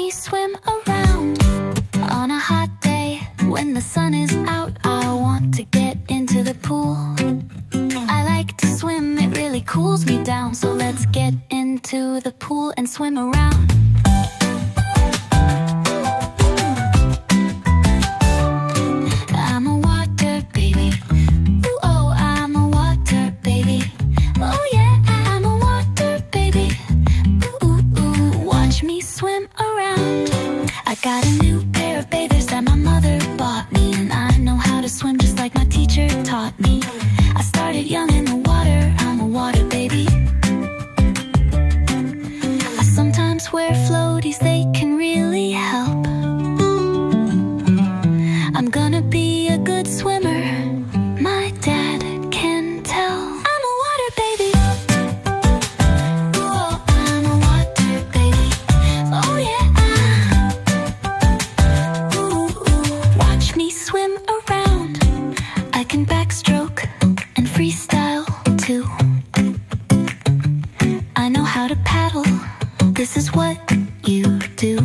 me swim around. On a hot day, when the sun is out, I want to get into the pool. I like to swim, it really cools me down. So let's get into the pool and swim around. I'm a water baby. Ooh, oh, I'm a water baby. Oh yeah, I'm a water baby. Ooh, ooh, ooh, watch me swim around. I got a new pair of bathers that my mother bought me, and I know how to swim just like my teacher taught me. I started young in the water, I'm a water baby. I sometimes wear floaties, they can really help. I'm gonna be a good swimmer, my dad can tell. I'm a water baby. Ooh, I'm a water baby. Oh yeah. Ooh, ooh, watch me swim around. I can backstroke and freestyle too. I know how to paddle, this is what you do.